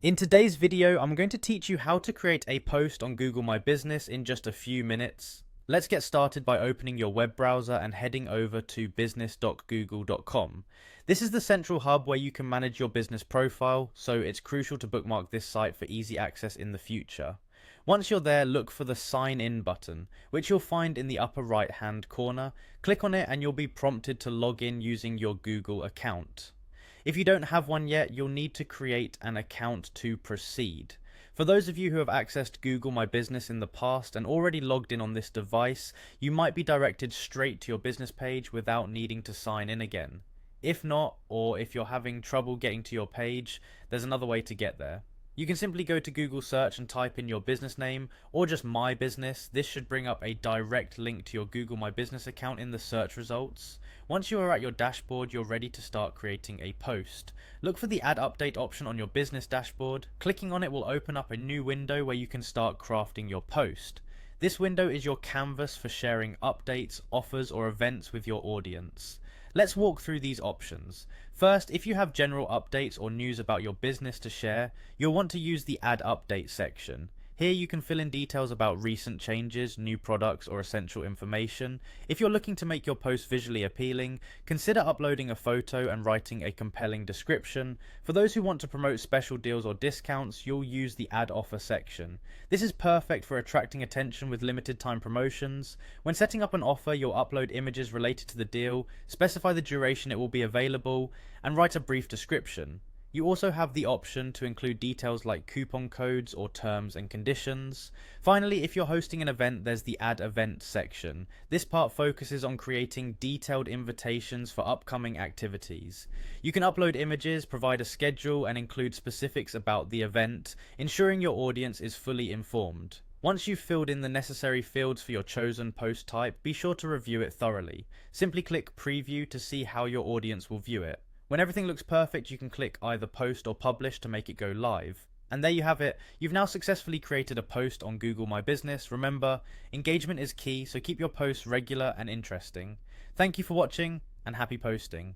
In today's video, I'm going to teach you how to create a post on Google My Business in just a few minutes. Let's get started by opening your web browser and heading over to business.google.com. This is the central hub where you can manage your business profile, so it's crucial to bookmark this site for easy access in the future. Once you're there, look for the Sign In button, which you'll find in the upper right hand corner. Click on it and you'll be prompted to log in using your Google account. If you don't have one yet, you'll need to create an account to proceed. For those of you who have accessed Google My Business in the past and already logged in on this device, you might be directed straight to your business page without needing to sign in again. If not, or if you're having trouble getting to your page, there's another way to get there. You can simply go to Google search and type in your business name or just My Business. This should bring up a direct link to your Google My Business account in the search results. Once you are at your dashboard, you're ready to start creating a post. Look for the Add Update option on your business dashboard. Clicking on it will open up a new window where you can start crafting your post. This window is your canvas for sharing updates, offers, or events with your audience. Let's walk through these options. First, if you have general updates or news about your business to share, you'll want to use the Add Update section. Here you can fill in details about recent changes, new products, or essential information. If you're looking to make your post visually appealing, consider uploading a photo and writing a compelling description. For those who want to promote special deals or discounts, you'll use the Add Offer section. This is perfect for attracting attention with limited time promotions. When setting up an offer, you'll upload images related to the deal, specify the duration it will be available, and write a brief description. You also have the option to include details like coupon codes or terms and conditions. Finally, if you're hosting an event, there's the Add Event section. This part focuses on creating detailed invitations for upcoming activities. You can upload images, provide a schedule, and include specifics about the event, ensuring your audience is fully informed. Once you've filled in the necessary fields for your chosen post type, be sure to review it thoroughly. Simply click Preview to see how your audience will view it. When everything looks perfect, you can click either Post or Publish to make it go live. And there you have it. You've now successfully created a post on Google My Business. Remember, engagement is key, so keep your posts regular and interesting. Thank you for watching, and happy posting.